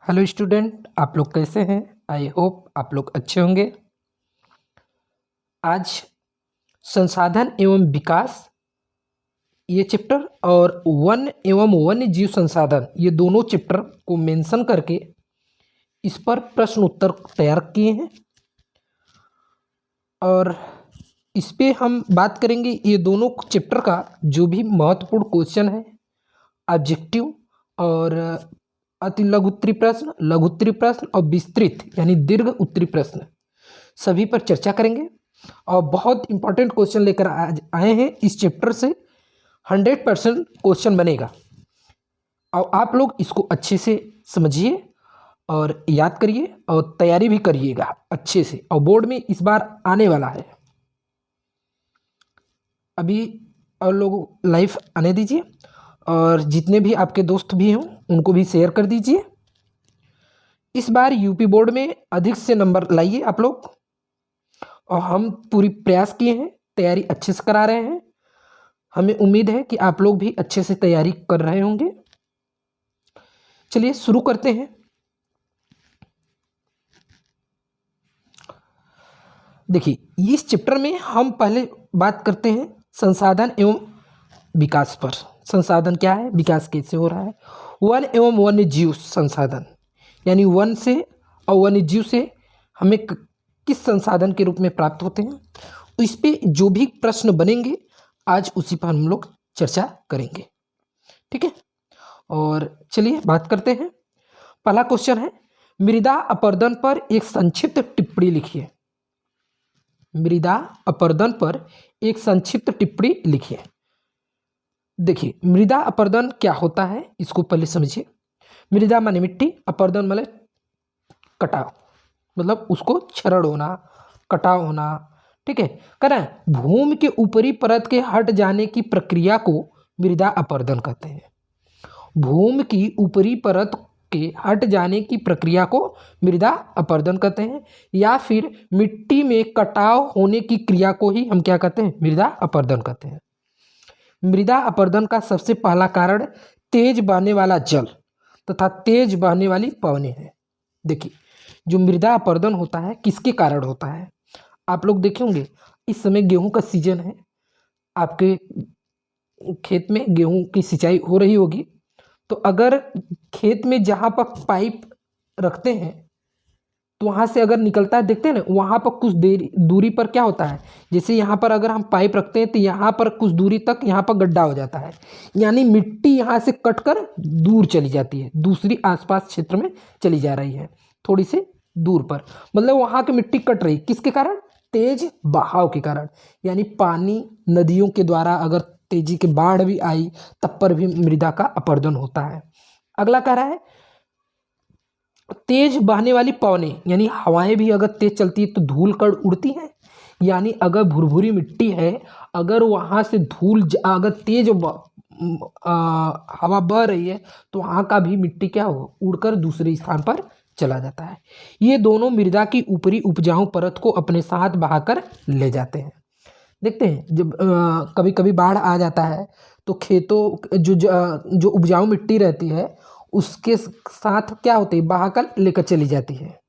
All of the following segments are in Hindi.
हेलो स्टूडेंट, आप लोग कैसे हैं? आई होप आप लोग अच्छे होंगे। आज संसाधन एवं विकास ये चैप्टर और वन एवं वन्य जीव संसाधन ये दोनों चैप्टर को मेंशन करके इस पर प्रश्न उत्तर तैयार किए हैं और इस पे हम बात करेंगे ये दोनों चैप्टर का जो भी महत्वपूर्ण क्वेश्चन है, ऑब्जेक्टिव और अति लघु उत्तरी प्रश्न, लघु उत्तरी प्रश्न और विस्तृत यानी दीर्घ उत्तरी प्रश्न सभी पर चर्चा करेंगे। और बहुत इंपॉर्टेंट क्वेश्चन लेकर आज आए हैं। इस चैप्टर से 100% क्वेश्चन बनेगा और आप लोग इसको अच्छे से समझिए और याद करिए और तैयारी भी करिएगा अच्छे से, और बोर्ड में इस बार आने वाला है। अभी और लोग लाइव आने दीजिए और जितने भी आपके दोस्त भी हों उनको भी शेयर कर दीजिए। इस बार यूपी बोर्ड में अधिक से नंबर लाइए आप लोग, और हम पूरी प्रयास किए हैं, तैयारी अच्छे से करा रहे हैं। हमें उम्मीद है कि आप लोग भी अच्छे से तैयारी कर रहे होंगे। चलिए शुरू करते हैं। देखिए, इस चैप्टर में हम पहले बात करते हैं संसाधन एवं विकास पर। संसाधन क्या है, विकास कैसे हो रहा है। वन एवं वन्य जीव संसाधन यानी वन से और वन्य जीव से हमें किस संसाधन के रूप में प्राप्त होते हैं, इस पे जो भी प्रश्न बनेंगे आज उसी पर हम लोग चर्चा करेंगे। ठीक है, और चलिए बात करते हैं। पहला क्वेश्चन है, मृदा अपरदन पर एक संक्षिप्त टिप्पणी लिखिए। मृदा अपरदन पर एक संक्षिप्त टिप्पणी लिखिए। देखिए, मृदा अपरदन क्या होता है इसको पहले समझिए। मृदा माने मिट्टी, अपरदन माने कटाव, मतलब उसको क्षरण होना, कटाव होना। ठीक है, कह रहे हैं भूमि के ऊपरी परत के हट जाने की प्रक्रिया को मृदा अपरदन कहते हैं। भूमि की ऊपरी परत के हट जाने की प्रक्रिया को मृदा अपरदन कहते हैं, या फिर मिट्टी में कटाव होने की क्रिया को ही हम क्या कहते हैं, मृदा अपरदन कहते हैं। मृदा अपरदन का सबसे पहला कारण तेज बहने वाला जल तथा तेज बहने वाली पवनें हैं। देखिए, जो मृदा अपरदन होता है किसके कारण होता है, आप लोग देखे होंगे इस समय गेहूं का सीजन है, आपके खेत में गेहूं की सिंचाई हो रही होगी। तो अगर खेत में जहाँ पर पाइप रखते हैं तो वहाँ से अगर निकलता है, देखते हैं ना, वहाँ पर कुछ देर दूरी पर क्या होता है, जैसे यहाँ पर अगर हम पाइप रखते हैं तो यहाँ पर कुछ दूरी तक यहाँ पर गड्ढा हो जाता है, यानी मिट्टी यहाँ से कटकर दूर चली जाती है, दूसरी आसपास क्षेत्र में चली जा रही है, थोड़ी सी दूर पर, मतलब वहाँ की मिट्टी कट रही, किसके कारण, तेज बहाव के कारण। यानी पानी नदियों के द्वारा अगर तेजी के बाढ़ भी आई तब पर भी मृदा का अपरदन होता है। अगला कह रहा है तेज बहने वाली पवनें, यानी हवाएं भी अगर तेज चलती है तो धूल कण उड़ती हैं, यानी अगर भुरभुरी मिट्टी है, अगर वहाँ से धूल अगर तेज हवा बह रही है तो वहाँ का भी मिट्टी क्या हो, उड़कर दूसरे स्थान पर चला जाता है। ये दोनों मृदा की ऊपरी उपजाऊ परत को अपने साथ बहाकर ले जाते हैं। देखते हैं जब कभी कभी बाढ़ आ जाता है तो खेतों जो उपजाऊ मिट्टी रहती है उसके साथ क्या होती है, बहाकर लेकर चली जाती है,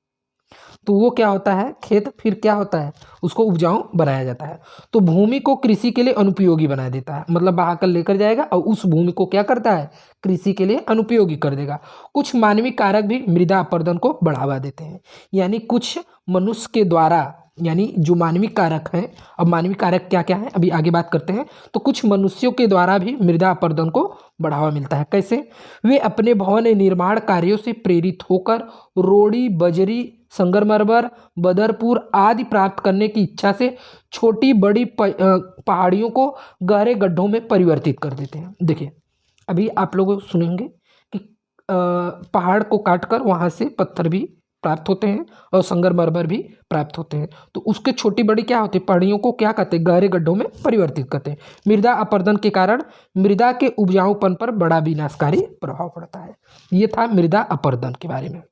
तो वो क्या होता है, खेत फिर क्या होता है, उसको उपजाऊ बनाया जाता है। तो भूमि को कृषि के लिए अनुपयोगी बना देता है, मतलब बहाकर लेकर जाएगा और उस भूमि को क्या करता है, कृषि के लिए अनुपयोगी कर देगा। कुछ मानवीय कारक भी मृदा अपरदन को बढ़ावा देते हैं, यानी कुछ मनुष्य के द्वारा, यानी जो मानवीय कारक हैं, अब मानवीय कारक क्या क्या है अभी आगे बात करते हैं। तो कुछ मनुष्यों के द्वारा भी मृदा अपरदन को बढ़ावा मिलता है। कैसे, वे अपने भवन निर्माण कार्यों से प्रेरित होकर रोड़ी, बजरी, संगमरमर, बदरपुर आदि प्राप्त करने की इच्छा से छोटी बड़ी पहाड़ियों को गहरे गड्ढों में परिवर्तित कर देते हैं। देखिए, अभी आप लोग सुनेंगे कि पहाड़ को काटकर वहाँ से पत्थर भी प्राप्त होते हैं और संगमरमर भी प्राप्त होते हैं, तो उसके छोटी बड़ी क्या होती है, पहाड़ियों को क्या कहते हैं, गहरे गड्ढों में परिवर्तित करते हैं। मृदा अपरदन के कारण मृदा के उपजाऊपन पर बड़ा विनाशकारी प्रभाव पड़ता है। ये था मृदा अपरदन के बारे में।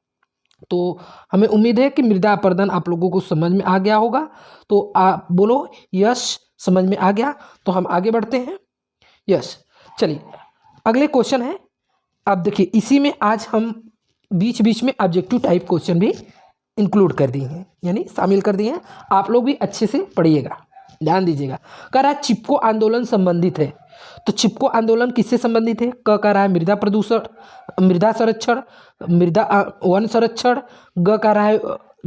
तो हमें उम्मीद है कि मृदा अपरदन आप लोगों को समझ में आ गया होगा। तो आप बोलो यस, समझ में आ गया। तो हम आगे बढ़ते हैं। यस, चलिए अगले क्वेश्चन है। अब देखिए, इसी में आज हम बीच बीच में ऑब्जेक्टिव टाइप क्वेश्चन भी इंक्लूड कर दिए हैं, यानी शामिल कर दिए हैं। आप लोग भी अच्छे से पढ़िएगा, ध्यान दीजिएगा। कह रहा है चिपको आंदोलन संबंधित है, तो चिपको आंदोलन किससे संबंधित है? क कह रहा है मृदा प्रदूषण, मृदा संरक्षण, वन संरक्षण, ग कह रहा है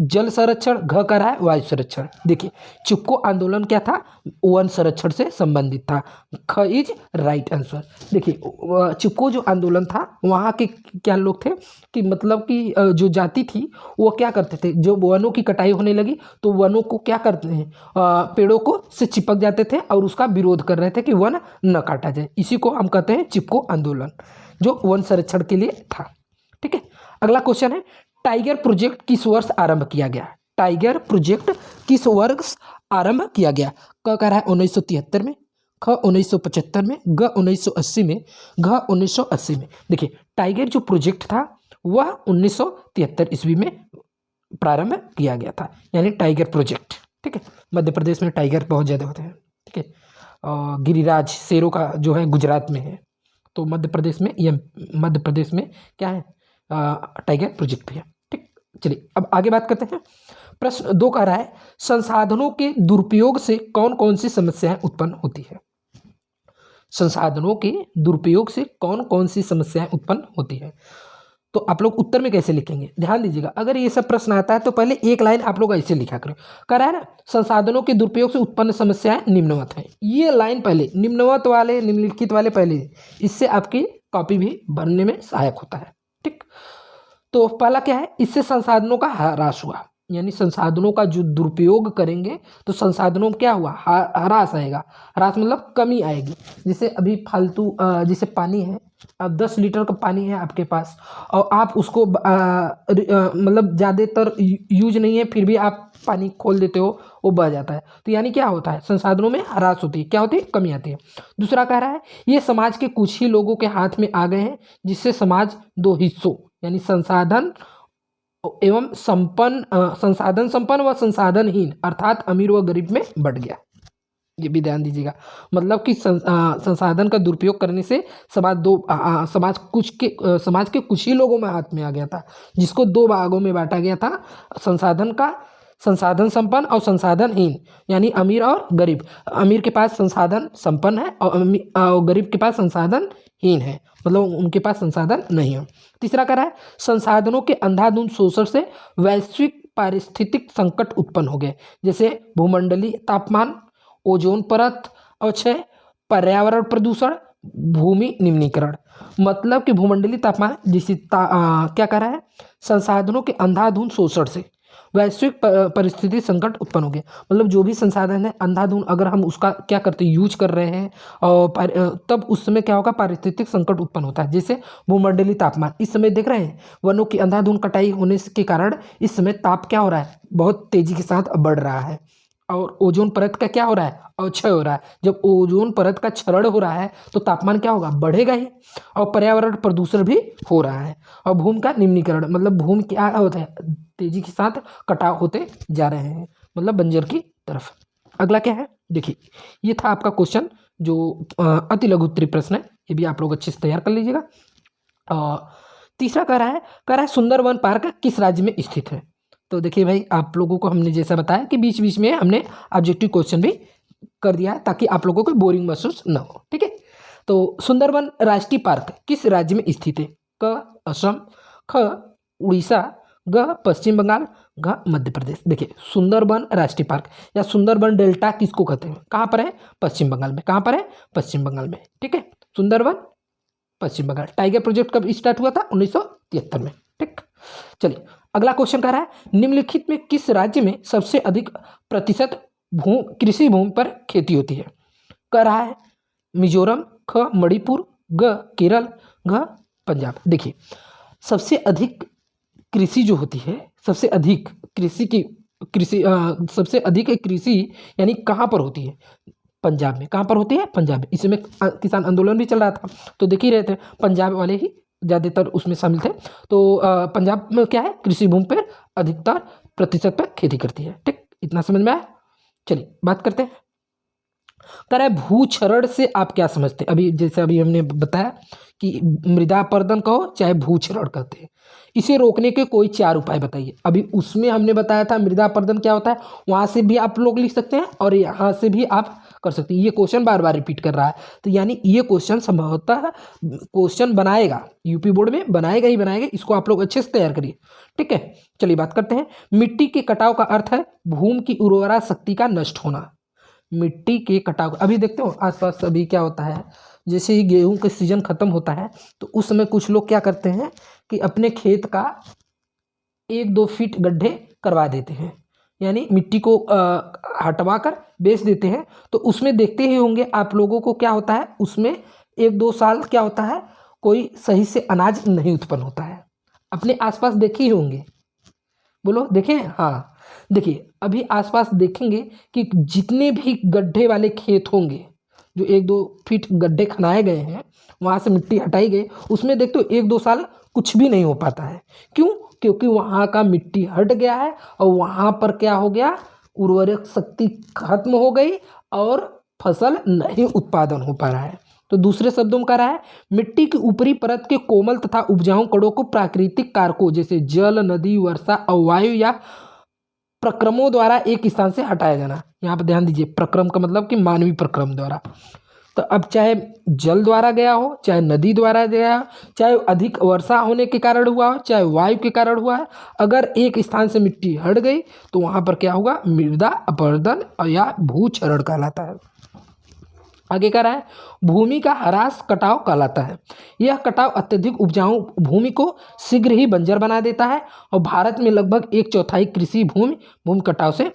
जल संरक्षण, घ कह रहा है वायु संरक्षण। देखिए चिपको आंदोलन क्या था? वन संरक्षण से संबंधित था। ख इज राइट आंसर। देखिए चिपको जो आंदोलन था वहाँ के क्या लोग थे कि मतलब कि जो जाति थी वो क्या करते थे, जो वनों की कटाई होने लगी तो वनों को क्या करते हैं, पेड़ों को से चिपक जाते थे और उसका विरोध कर रहे थे कि वन न काटा जाए। इसी को हम कहते हैं चिपको आंदोलन, जो वन संरक्षण के लिए था। ठीक है, अगला क्वेश्चन है टाइगर प्रोजेक्ट किस वर्ष आरंभ किया गया? टाइगर प्रोजेक्ट किस वर्ष आरंभ किया गया? क कह रहा है 1973 में, ख 1975 में, ग 1980 में, घ 1980 में। देखिए टाइगर जो प्रोजेक्ट था वह 1973 ईस्वी में प्रारंभ किया गया था, यानी टाइगर प्रोजेक्ट। ठीक है, मध्य प्रदेश में टाइगर बहुत ज़्यादा होते हैं। ठीक है, गिरिराज शेरों का जो है गुजरात में है, तो मध्य प्रदेश में क्या है, टाइगर प्रोजेक्ट भी है। ठीक, चलिए अब आगे बात करते हैं। प्रश्न 2 कह रहा है संसाधनों के दुरुपयोग से कौन कौन सी समस्याएं उत्पन्न होती है? संसाधनों के दुरुपयोग से कौन कौन सी समस्याएं उत्पन्न होती है? तो आप लोग उत्तर में कैसे लिखेंगे, ध्यान दीजिएगा। अगर ये सब प्रश्न आता है तो पहले एक लाइन आप लोग ऐसे लिखा करें। कह रहा है ना संसाधनों के दुरुपयोग से उत्पन्न समस्याएं निम्नवत हैं, ये लाइन पहले निम्नवत वाले निम्नलिखित वाले पहले, इससे आपकी कॉपी भी बनने में सहायक होता है। ठीक, तो पहला क्या है, इससे संसाधनों का ह्रास हुआ, यानी संसाधनों का जो दुरुपयोग करेंगे तो संसाधनों में क्या हुआ, ह्रास आएगा। ह्रास मतलब कमी आएगी। जैसे अभी फालतू जैसे पानी है, अब 10 लीटर का पानी है आपके पास और आप उसको मतलब ज़्यादातर यूज नहीं है फिर भी आप पानी खोल देते हो, वो बह जाता है। तो यानी क्या होता है, संसाधनों में ह्रास होती है, क्या होती है, कमी आती है। दूसरा कह रहा है ये समाज के कुछ ही लोगों के हाथ में आ गए हैं, जिससे समाज 2 हिस्सों यानी संसाधन एवं संसाधन संपन्न व संसाधनहीन अर्थात अमीर व गरीब में बढ़ गया। ये भी ध्यान दीजिएगा, मतलब कि संसाधन का दुरुपयोग करने से समाज के कुछ ही लोगों में हाथ में आ गया था, जिसको 2 भागों में बांटा गया था, संसाधन संपन्न और संसाधनहीन, यानी अमीर और गरीब। अमीर के पास संसाधन संपन्न है और गरीब के पास संसाधनहीन है, मतलब उनके पास संसाधन नहीं है। तीसरा कह रहा है संसाधनों के अंधाधुंध शोषण से वैश्विक पारिस्थितिक संकट उत्पन्न हो गए, जैसे भूमंडलीय तापमान, ओजोन परत और 6 पर्यावरण प्रदूषण, भूमि निम्नीकरण। मतलब कि भूमंडलीय तापमान जिसे क्या कह रहा है, संसाधनों के अंधाधुंध शोषण से वैश्विक परिस्थिति संकट उत्पन्न हो गया। मतलब जो भी संसाधन है अंधाधुंध अगर हम उसका क्या करते हैं, यूज कर रहे हैं और तब उस समय क्या होगा, पारिस्थितिक संकट उत्पन्न होता है। जैसे भूमंडलीय तापमान, इस समय देख रहे हैं वनों की अंधाधुंध कटाई होने के कारण इस समय ताप क्या हो रहा है, बहुत तेजी के साथ बढ़ रहा है। और ओजोन परत का क्या हो रहा है, अवक्षय हो रहा है। जब ओजोन परत का क्षरण हो रहा है तो तापमान क्या होगा, बढ़ेगा ही। और पर्यावरण प्रदूषण भी हो रहा है। और भूमि का निम्नीकरण, मतलब भूमि क्या होता है, तेजी के साथ कटाव होते जा रहे हैं, मतलब बंजर की तरफ। अगला क्या है, देखिए ये था आपका क्वेश्चन जो अति लघु उत्तरीय प्रश्न है, ये भी आप लोग अच्छे से तैयार कर लीजिएगा। तीसरा कह रहा है सुंदरवन पार्क किस राज्य में स्थित है? तो देखिए भाई आप लोगों को हमने जैसा बताया कि बीच बीच में हमने ऑब्जेक्टिव क्वेश्चन भी कर दिया है ताकि आप लोगों को बोरिंग महसूस न हो। ठीक है, तो सुंदरवन राष्ट्रीय पार्क किस राज्य में स्थित है? क असम, ख उड़ीसा, ग पश्चिम बंगाल, घ मध्य प्रदेश। देखिए सुंदरवन राष्ट्रीय पार्क या सुंदरवन डेल्टा किसको कहते हैं, कहाँ पर है, पश्चिम बंगाल में। कहाँ पर है, पश्चिम बंगाल में। ठीक है, सुंदरवन पश्चिम बंगाल। टाइगर प्रोजेक्ट कब स्टार्ट हुआ था, 1973 में। ठीक, चलिए अगला क्वेश्चन कह रहा है निम्नलिखित में किस राज्य में सबसे अधिक प्रतिशत कृषि भूमि पर खेती होती है? कह रहा है मिजोरम, ख मणिपुर, ग केरल, घ पंजाब। देखिए सबसे अधिक कृषि जो होती है, सबसे अधिक सबसे अधिक कृषि यानी कहाँ पर होती है, पंजाब में। कहाँ पर होती है, पंजाब में। इसमें किसान आंदोलन भी चल रहा था तो देख ही रहे थे, पंजाब वाले ही ज़्यादातर उसमें शामिल थे। तो पंजाब में क्या है, कृषि भूमि पर अधिकतर प्रतिशत पर खेती करती है। ठीक, इतना समझ में आया। चलिए बात करते हैं कह रहा है भूक्षरण से आप क्या समझते हैं। अभी जैसे अभी हमने बताया कि मृदा अपरदन कहो चाहे भूक्षरण कहते हैं, इसे रोकने के कोई 4 उपाय बताइए। अभी उसमें हमने बताया था मृदा अपरदन क्या होता है, वहाँ से भी आप लोग लिख सकते हैं और यहाँ से भी आप कर सकते हैं। ये क्वेश्चन बार बार रिपीट कर रहा है, तो यानी ये क्वेश्चन संभवतः क्वेश्चन बनाएगा यूपी बोर्ड में, बनाएगा ही बनाएगा। इसको आप लोग अच्छे से तैयार करिए, ठीक है। चलिए बात करते हैं। मिट्टी के कटाव का अर्थ है भूमि की उर्वरा शक्ति का नष्ट होना। मिट्टी के कटाव, अभी देखते हो आसपास अभी क्या होता है, जैसे ही गेहूं का सीजन खत्म होता है तो उस समय कुछ लोग क्या करते हैं कि अपने खेत का 1-2 फीट गड्ढे करवा देते हैं, यानी मिट्टी को हटवा कर बेच देते हैं। तो उसमें देखते ही होंगे आप लोगों को क्या होता है, उसमें 1-2 साल क्या होता है, कोई सही से अनाज नहीं उत्पन्न होता है। अपने आसपास देखे ही होंगे, बोलो देखें। हाँ देखिए, अभी आसपास देखेंगे कि जितने भी गड्ढे वाले खेत होंगे, जो 1-2 फीट गड्ढे खनाए गए हैं, वहाँ से मिट्टी हटाई गई, उसमें देखते हो 1-2 साल कुछ भी नहीं हो पाता है। क्यों? क्योंकि वहाँ का मिट्टी हट गया है और वहाँ पर क्या हो गया, उर्वरक शक्ति खत्म हो गई और फसल नहीं उत्पादन हो पा रहा है। तो दूसरे शब्दों में कह रहा है मिट्टी की ऊपरी परत के कोमल तथा उपजाऊ कणों को प्राकृतिक कारकों जैसे जल, नदी, वर्षा और वायु या प्रक्रमों द्वारा एक स्थान से हटाया जाना। यहाँ पर ध्यान दीजिए, प्रक्रम का मतलब कि मानवीय प्रक्रम द्वारा। तो अब चाहे जल द्वारा गया हो, चाहे नदी द्वारा गया हो, चाहे अधिक वर्षा होने के कारण हुआ हो, चाहे वायु के कारण हुआ है, अगर एक स्थान से मिट्टी हट गई तो वहाँ पर क्या होगा, मृदा अपरदन या भूक्षरण कहलाता है। आगे कह रहा है भूमि का ह्रास कटाव कहलाता है। यह कटाव अत्यधिक उपजाऊ भूमि को शीघ्र ही बंजर बना देता है और भारत में लगभग 1/4 कृषि भूमि कटाव से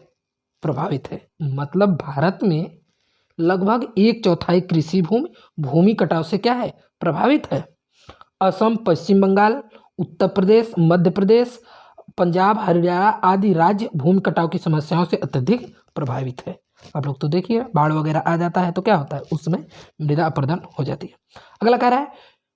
प्रभावित है। मतलब भारत में लगभग 1/4 कृषि भूमि कटाव से क्या है, प्रभावित है। असम, पश्चिम बंगाल, उत्तर प्रदेश, मध्य प्रदेश, पंजाब, हरियाणा आदि राज्य भूमि कटाव की समस्याओं से अत्यधिक प्रभावित है। आप लोग तो देखिए, बाढ़ वगैरह आ जाता है तो क्या होता है, उस समय मृदा अपरदन हो जाती है। अगला कह रहा है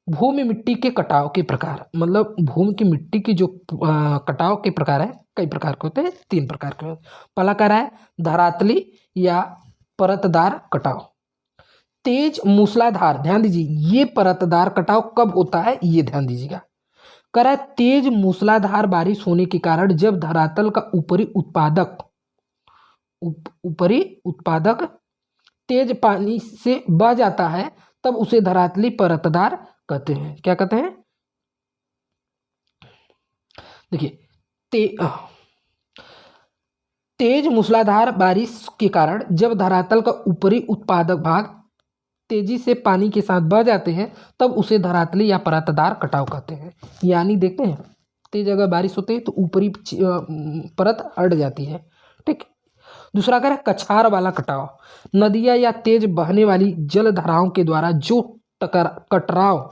भूमि मिट्टी के कटाव के प्रकार। मतलब भूमि की मिट्टी की जो कटाव के प्रकार है, कई प्रकार के होते हैं, 3 प्रकार के। पहला कह रहा है धरातली या परतदार कटाव। तेज मूसलाधार, ध्यान दीजिए, ये परतदार कटाव कब होता है, ये ध्यान दीजिएगा। कह रहा है तेज मूसलाधार बारिश होने के कारण जब धरातल का ऊपरी उत्पादक तेज पानी से बह जाता है तब उसे धरातली परतदार कहते हैं। क्या कहते हैं, देखिए तेज मूसलाधार बारिश के कारण जब धरातल का ऊपरी उत्पादक भाग तेजी से पानी के साथ बह जाते हैं तब उसे धरातली या परतदार कटाव कहते हैं। यानी देखते हैं, तेज अगर बारिश होती है तो ऊपरी परत हट जाती है, ठीक। दूसरा कह रहा है कछार वाला कटाव। नदियाँ या तेज बहने वाली जल धाराओं के द्वारा जो कटाव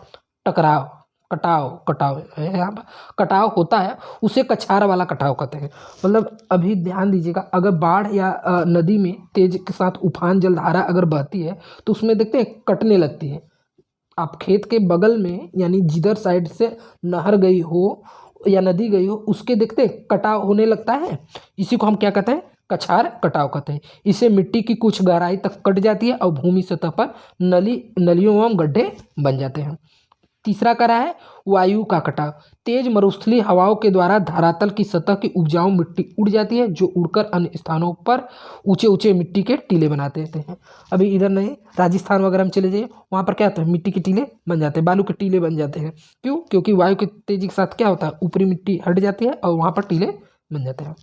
होता है उसे कछार वाला कटाव कहते हैं। मतलब अभी ध्यान दीजिएगा, अगर बाढ़ या नदी में तेज के साथ उफान जलधारा अगर बहती है तो उसमें देखते हैं कटने लगती है। आप खेत के बगल में, यानी जिधर साइड से नहर गई हो या नदी गई हो, उसके देखते कटाव होने लगता है। इसी को हम क्या कहते हैं, कछार कटाव कहते हैं। इससे मिट्टी की कुछ गहराई तक कट जाती है और भूमि सतह पर नलियों एवं गड्ढे बन जाते हैं। तीसरा कह रहा है वायु का कटाव। तेज मरुस्थलीय हवाओं के द्वारा धरातल की सतह की उपजाऊ मिट्टी उड़ जाती है, जो उड़कर अन्य स्थानों पर ऊंचे ऊंचे मिट्टी के टीले बनाते रहते हैं। अभी इधर नहीं, राजस्थान वगैरह में चले जाइए, वहाँ पर क्या होता है, मिट्टी के टीले बन जाते हैं, बालू के टीले बन जाते हैं। क्यों? क्योंकि वायु की तेजी के साथ क्या होता है, ऊपरी मिट्टी हट जाती है और वहाँ पर टीले बन जाते हैं।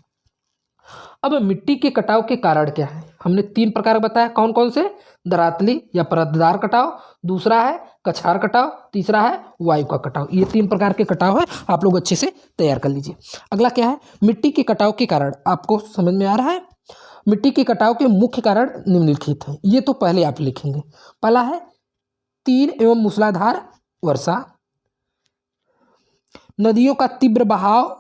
अब मिट्टी के कटाव के कारण क्या है, हमने 3 प्रकार बताया, कौन कौन से, धरातली या परतदार कटाव, दूसरा है कछार कटाव, तीसरा है वायु का कटाव। ये 3 प्रकार के कटाव है, आप लोग अच्छे से तैयार कर लीजिए। अगला क्या है, मिट्टी के कटाव के कारण। आपको समझ में आ रहा है, मिट्टी के कटाव के मुख्य कारण निम्नलिखित हैं। ये तो पहले आप लिखेंगे। पहला है तीव्र एवं मूसलाधार वर्षा, नदियों का तीव्र बहाव,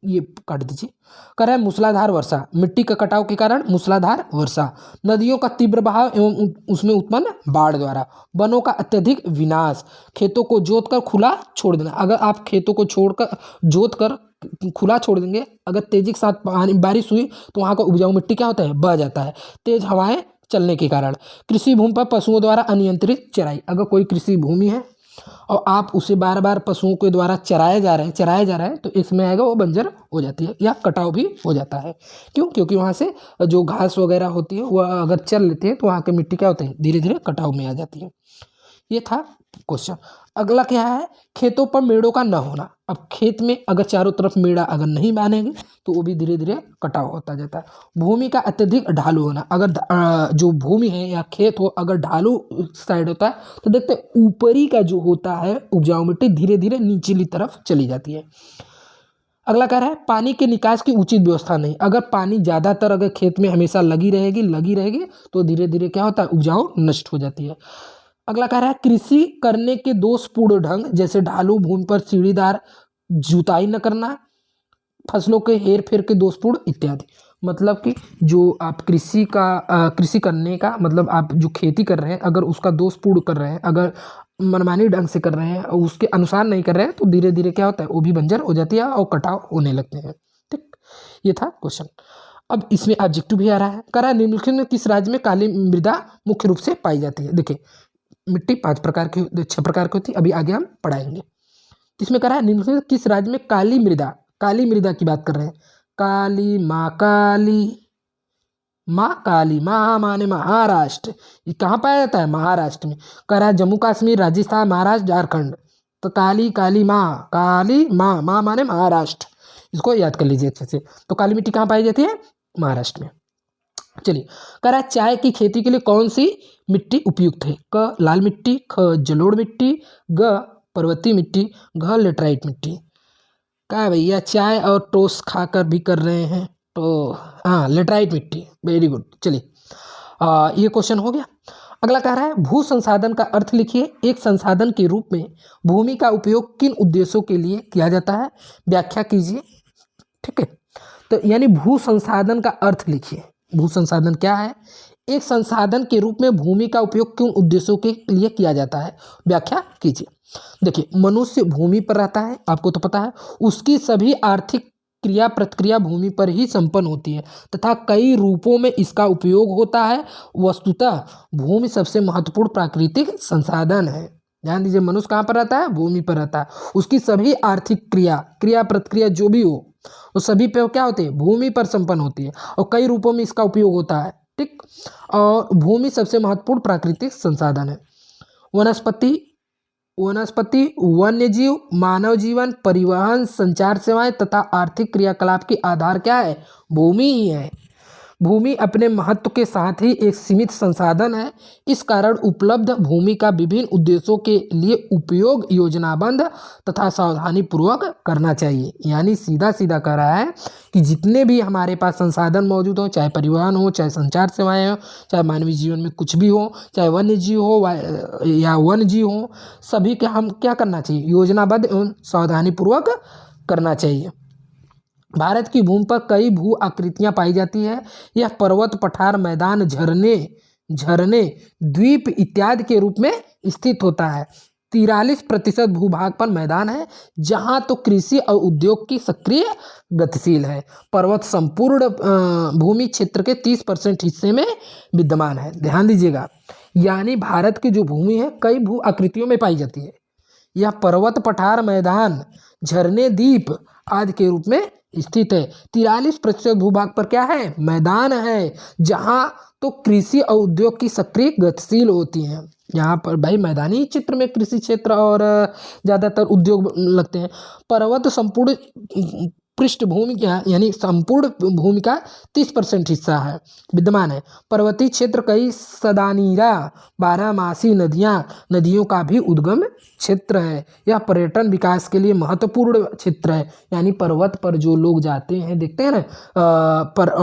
ये काट दीजिए। कह रहा है मूसलाधार वर्षा, मिट्टी का कटाव के कारण मूसलाधार वर्षा, नदियों का तीव्र बहाव एवं उसमें उत्पन्न बाढ़ द्वारा, वनों का अत्यधिक विनाश, खेतों को जोतकर खुला छोड़ देना। अगर आप खेतों को जोतकर खुला छोड़ देंगे, अगर तेजी के साथ बारिश हुई तो वहाँ का उपजाऊ मिट्टी क्या होता है, बह जाता है। तेज हवाएं चलने के कारण। कृषि भूमि पर पशुओं द्वारा अनियंत्रित चराई, अगर कोई कृषि भूमि है और आप उसे बार बार पशुओं के द्वारा चराया जा रहा है तो इसमें आएगा वो बंजर हो जाती है या कटाव भी हो जाता है। क्यों? क्योंकि वहाँ से जो घास वगैरह होती है वह अगर चल लेते हैं तो वहाँ की मिट्टी क्या होती है, धीरे धीरे कटाव में आ जाती है। ये था क्वेश्चन। अगला क्या है, खेतों पर मेड़ों का न होना। अब खेत में अगर चारों तरफ मेड़ा अगर नहीं बांधेंगे तो वो भी धीरे धीरे कटाव होता जाता है। भूमि का अत्यधिक ढालू होना, अगर जो भूमि है या खेत हो अगर ढालू साइड होता है तो देखते हैं ऊपरी का जो होता है उपजाऊ मिट्टी धीरे धीरे नीचली तरफ चली जाती है। अगला कह रहा है पानी के निकास की उचित व्यवस्था नहीं, अगर पानी ज़्यादातर अगर खेत में हमेशा लगी रहेगी तो धीरे धीरे क्या होता है, उपजाऊ नष्ट हो जाती है। अगला कह रहा है कृषि करने के दोषपूर्ण ढंग, जैसे ढालू भूमि पर सीढ़ीदार जुताई न करना, फसलों के हेर फेर के दोषपूर्ण इत्यादि। मतलब कि जो आप कृषि करने का मतलब आप जो खेती कर रहे हैं अगर उसका दोषपूर्ण कर रहे हैं, अगर मनमानी ढंग से कर रहे हैं और उसके अनुसार नहीं कर रहे हैं तो धीरे धीरे क्या होता है, वो भी बंजर हो जाती है और कटाव होने लगते हैं। ठीक, ये था क्वेश्चन। अब इसमें ऑब्जेक्टिव भी आ रहा है, कह रहा है निम्नलिखित में किस राज्य में काली मृदा मुख्य रूप से पाई जाती है। देखिए मिट्टी 6 प्रकार की होती है, अभी आगे हम पढ़ाएंगे। इसमें कह रहा है निम्नलिखित में किस राज्य में काली मृदा की बात कर रहे हैं। काली माँ माने महाराष्ट्र, ये कहाँ पाया जाता है, महाराष्ट्र में। कह रहा है जम्मू कश्मीर, राजस्थान, महाराष्ट्र, झारखंड। तो काली माँ माने महाराष्ट्र, इसको याद कर लीजिए अच्छे से। तो काली मिट्टी कहाँ पाई जाती है, महाराष्ट्र में। चलिए, कह रहा है चाय की खेती के लिए कौन सी मिट्टी उपयुक्त है। क लाल मिट्टी, ख जलोढ़ मिट्टी, ग पर्वतीय मिट्टी, घ लेटराइट मिट्टी। क्या भैया चाय और टोस्ट खाकर भी कर रहे हैं, तो हाँ लेटराइट मिट्टी, वेरी गुड। चलिए ये क्वेश्चन हो गया। अगला कह रहा है भू संसाधन का अर्थ लिखिए, एक संसाधन के रूप में भूमि का उपयोग किन उद्देश्यों के लिए किया जाता है, व्याख्या कीजिए। ठीक है, तो यानी भू संसाधन का अर्थ लिखिए। भू संसाधन क्या है, एक संसाधन के रूप में भूमि का उपयोग किन उद्देश्यों के लिए किया जाता है, व्याख्या कीजिए। देखिए मनुष्य भूमि पर रहता है, आपको तो पता है, उसकी सभी आर्थिक क्रिया प्रतिक्रिया भूमि पर ही संपन्न होती है तथा कई रूपों में इसका उपयोग होता है। वस्तुतः भूमि सबसे महत्वपूर्ण प्राकृतिक संसाधन है। ध्यान दीजिए, मनुष्य कहाँ पर रहता है, भूमि पर रहता है। उसकी सभी आर्थिक क्रिया प्रतिक्रिया जो भी हो वो सभी पे क्या होती है, भूमि पर संपन्न होती है और कई रूपों में इसका उपयोग होता है। ठीक, और भूमि सबसे महत्वपूर्ण प्राकृतिक संसाधन है। वनस्पति, वन्यजीव, मानव जीवन, परिवहन, संचार सेवाएं तथा आर्थिक क्रियाकलाप की आधार क्या है, भूमि ही है। भूमि अपने महत्व के साथ ही एक सीमित संसाधन है, इस कारण उपलब्ध भूमि का विभिन्न उद्देश्यों के लिए उपयोग योजनाबद्ध तथा सावधानीपूर्वक करना चाहिए। यानी सीधा सीधा कह रहा है कि जितने भी हमारे पास संसाधन मौजूद हो, चाहे परिवहन हो, चाहे संचार सेवाएं हो, चाहे मानवीय जीवन में कुछ भी हो, चाहे वन्य जीव हो या वन जीव हो, सभी के हम क्या करना चाहिए, योजनाबद्ध एवं सावधानीपूर्वक करना चाहिए। भारत की भूमि पर कई भू आकृतियां पाई जाती है। यह पर्वत, पठार, मैदान, झरने, द्वीप इत्यादि के रूप में स्थित होता है। 43% भूभाग पर मैदान है, जहां तो कृषि और उद्योग की सक्रिय गतिशील है। पर्वत संपूर्ण भूमि क्षेत्र के 30% हिस्से में विद्यमान है। ध्यान दीजिएगा, यानी भारत की जो भूमि है कई भू आकृतियों में पाई जाती है। यह पर्वत, पठार, मैदान, झरने, द्वीप आदि के रूप में स्थित है। 43% भूभाग पर क्या है, मैदान है, जहां तो कृषि और उद्योग की सक्रिय गतिशील होती हैं। यहाँ पर भाई मैदानी क्षेत्र में कृषि क्षेत्र और ज़्यादातर उद्योग लगते हैं। पर्वत संपूर्ण पृष्ठभूमि क्या है, यानी संपूर्ण भूमि का 30% हिस्सा है विद्यमान है। पर्वतीय क्षेत्र कई सदानीरा बारहमासी नदियों का भी उद्गम क्षेत्र है। यह पर्यटन विकास के लिए महत्वपूर्ण क्षेत्र है। यानी पर्वत पर जो लोग जाते हैं, देखते हैं ना,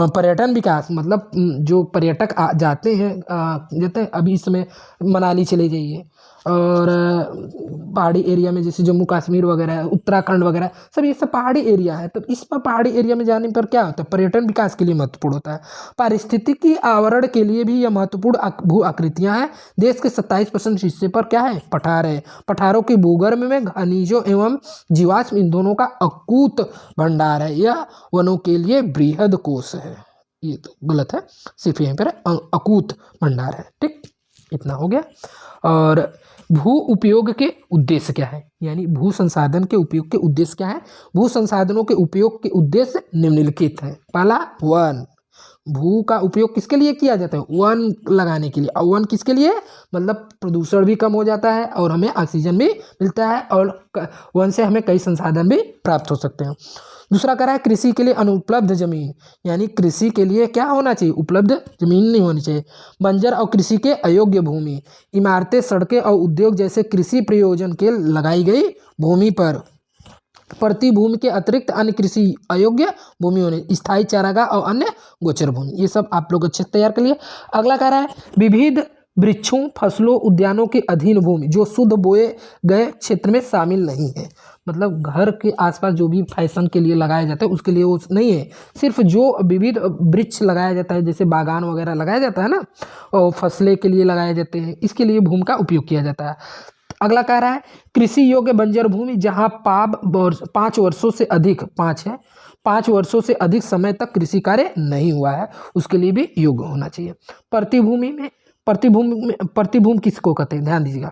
पर्यटन विकास मतलब जो पर्यटक जाते हैं अभी इसमें मनाली चले जाइए और पहाड़ी एरिया में जैसे जम्मू कश्मीर वगैरह, उत्तराखंड वगैरह, सब ये सब पहाड़ी एरिया है। तो इस पर पहाड़ी एरिया में जाने पर क्या होता है, पर्यटन विकास के लिए महत्वपूर्ण होता है। पारिस्थितिकी आवरण के लिए भी यह महत्वपूर्ण भू आकृतियां हैं। देश के 27% हिस्से पर क्या है, पठार है। पठारों की भूगर्भ में खनिजों एवं जीवाश्म ईंधनों का अकूत भंडार है। यह वनों के लिए बृहद कोष है। ये तो गलत है, सिर्फ यहीं पर अकूत भंडार है। ठीक, इतना हो गया। और भू उपयोग के उद्देश्य क्या है, यानी भू संसाधन के उपयोग के उद्देश्य क्या है। भू संसाधनों के उपयोग के उद्देश्य निम्नलिखित है। पहला, वन। भू का उपयोग किसके लिए किया जाता है, वन लगाने के लिए। और वन किसके लिए, मतलब प्रदूषण भी कम हो जाता है और हमें ऑक्सीजन भी मिलता है, और वन से हमें कई संसाधन भी प्राप्त हो सकते हैं। दूसरा कह रहा है कृषि के लिए अनुपलब्ध जमीन, यानी कृषि के लिए क्या होना चाहिए, उपलब्ध जमीन नहीं होनी चाहिए। बंजर और कृषि के अयोग्य भूमि, इमारतें, सड़कें और उद्योग जैसे कृषि प्रयोजन के लगाई गई भूमि पर प्रति भूमि के अतिरिक्त अन्य कृषि अयोग्य भूमि होने, स्थायी चारागाह और अन्य गोचर भूमि। ये सब आप लोग अच्छे से तैयार कर लिए। अगला कह रहा है विविध वृक्षों, फसलों, उद्यानों के अधीन भूमि जो शुद्ध बोए गए क्षेत्र में शामिल नहीं है। मतलब घर के आसपास जो भी फैशन के लिए लगाया जाता है उसके लिए वो नहीं है, सिर्फ जो विविध वृक्ष लगाया जाता है जैसे बागान वगैरह लगाया जाता है ना, और फसलें के लिए लगाए जाते हैं, इसके लिए भूमि का उपयोग किया जाता है। अगला कह रहा है कृषि योग्य बंजर भूमि जहाँ 5 वर्षों से अधिक, 5 वर्षों से अधिक समय तक कृषि कार्य नहीं हुआ है, उसके लिए भी योग्य होना चाहिए। प्रतिभूमि किसको कहते हैं, ध्यान दीजिएगा।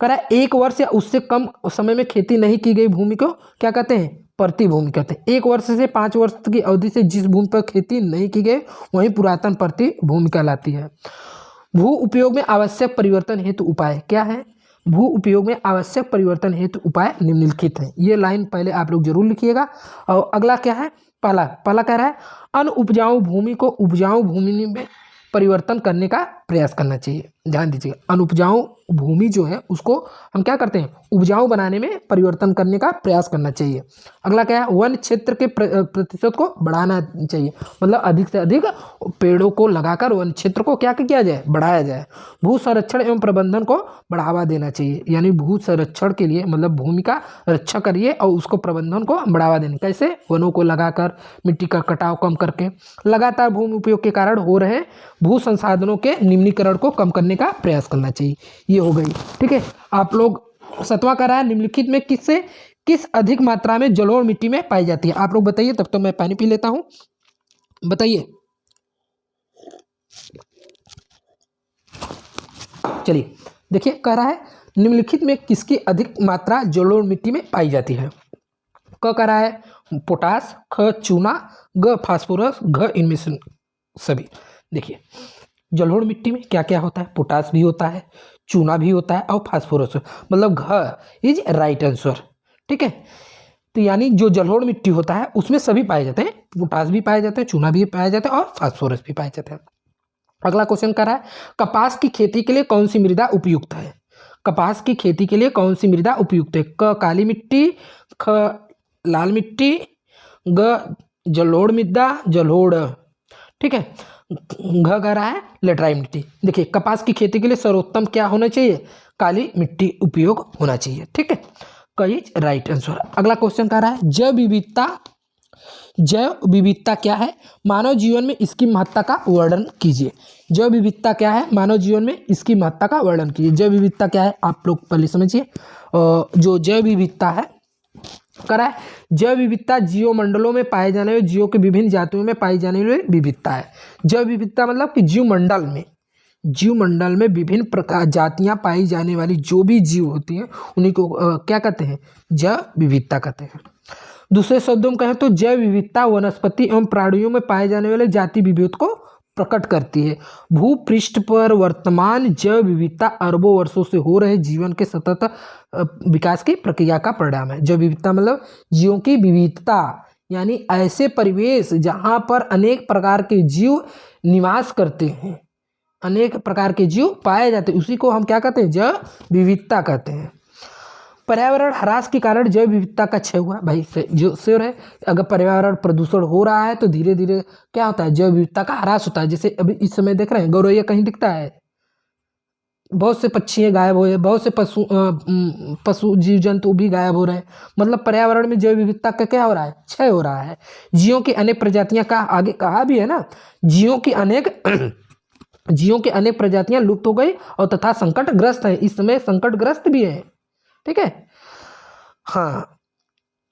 कह रहा है 1 वर्ष या उससे कम समय में खेती नहीं की गई भूमि को क्या कहते हैं, प्रतिभूमि कहते हैं। 1 वर्ष से 5 वर्ष की अवधि से जिस भूमि पर खेती नहीं की गई वही पुरातन प्रतिभूमि कहलाती है। भू उपयोग में आवश्यक परिवर्तन हेतु उपाय क्या है। भू उपयोग में आवश्यक परिवर्तन हेतु उपाय निम्नलिखित हैं। ये लाइन पहले आप लोग जरूर लिखिएगा। और अगला क्या है, पहला कह रहा है अनउपजाऊ भूमि को उपजाऊ भूमि में परिवर्तन करने का प्रयास करना चाहिए। ध्यान दीजिए, अनउपजाऊ भूमि जो है उसको हम क्या करते हैं, उपजाऊ बनाने में परिवर्तन करने का प्रयास करना चाहिए। अगला क्या है, वन क्षेत्र के प्रतिशत को बढ़ाना चाहिए, मतलब अधिक से अधिक पेड़ों को लगाकर वन क्षेत्र को क्या किया जाए, बढ़ाया जाए। भू संरक्षण एवं प्रबंधन को बढ़ावा देना चाहिए, यानी भू संरक्षण के लिए मतलब भूमि का रक्षा करिए और उसको प्रबंधन को बढ़ावा देने, कैसे, वनों को लगाकर, मिट्टी का कटाव कम करके। लगातार भूमि उपयोग के कारण हो रहे भू संसाधनों के निम्नीकरण को कम करने का प्रयास करना चाहिए। ये हो गई। ठीक है, आप लोग 7वां कह रहा है निम्नलिखित में किस अधिक मात्रा में जलोढ़ मिट्टी में पाई जाती है। आप लोग बताइए, तब तो मैं पानी पी लेता हूं, बताइए। चलिए देखिए, कह रहा है निम्नलिखित में किसकी अधिक मात्रा जलोढ़ मिट्टी में पाई जाती है। क कह रहा है पोटास, ख चूना, ग फास्फोरस, घ इनमें से सभी। देखिए जलोढ़ मिट्टी में क्या क्या होता है, पोटास भी होता है, चूना भी होता है और फास्फोरस, मतलब घ इज राइट आंसर। ठीक है, तो यानी जो जलोढ़ मिट्टी होता है उसमें सभी पाए जाते हैं, पोटास भी पाए जाते हैं, चूना भी पाया जाता है और फास्फोरस भी पाए जाते हैं। अगला क्वेश्चन कर रहा है कपास की खेती के लिए कौन सी मृदा उपयुक्त है। कपास की खेती के लिए कौन सी मृदा उपयुक्त है। क काली मिट्टी, ख लाल मिट्टी, ग जलोढ़ मृदा, जलोढ़। ठीक है, घ कह रहा है लेटराइट मिट्टी। देखिए कपास की खेती के लिए सर्वोत्तम क्या होना चाहिए, काली मिट्टी उपयोग होना चाहिए। ठीक है, कई राइट आंसर। अगला क्वेश्चन कह रहा है जैव विविधता क्या है, मानव जीवन में इसकी महत्ता का वर्णन कीजिए। जैव विविधता क्या है, मानव जीवन में इसकी महत्ता का वर्णन कीजिए। जैव विविधता क्या है आप लोग पहले समझिए। जो जैव विविधता है करा है, जैव विविधता जीव मंडलों में पाए जाने वाले जीवों के विभिन्न जातियों में पाई जाने वाली विविधता है। जैव विविधता मतलब कि जीव मंडल में विभिन्न प्रकार जातियां पाई जाने वाली जो भी जीव होती हैं उन्हीं को क्या कहते हैं, जैव विविधता कहते हैं। दूसरे शब्दों में कहें तो जैव विविधता वनस्पति एवं प्राणियों में पाए जाने वाले जाति विविध को प्रकट करती है। भूपृष्ठ पर वर्तमान जैव विविधता अरबों वर्षों से हो रहे जीवन के सतत विकास की प्रक्रिया का परिणाम है। जैव विविधता मतलब जीवों की विविधता, यानी ऐसे परिवेश जहाँ पर अनेक प्रकार के जीव निवास करते हैं, अनेक प्रकार के जीव पाए जाते हैं, उसी को हम क्या कहते हैं, जैव विविधता कहते हैं। पर्यावरण ह्रास के कारण जैव विविधता का क्षय हुआ, भाई जो श्योर है। अगर पर्यावरण प्रदूषण हो रहा है तो धीरे धीरे क्या होता है, जैव विविधता का ह्रास होता है। जैसे अभी इस समय देख रहे हैं गौरैया कहीं दिखता है, बहुत से पक्षी गायब हो रहे हैं, बहुत से पशु जीव जंतु भी गायब हो रहे हैं। मतलब पर्यावरण में जैव विविधता का क्या हो रहा है, क्षय हो रहा है। जीवों की अनेक प्रजातियां का आगे कहा भी है ना, जीवों की अनेक प्रजातियां लुप्त हो गई और तथा संकटग्रस्त है, इस समय संकटग्रस्त भी है। ठीक है, हाँ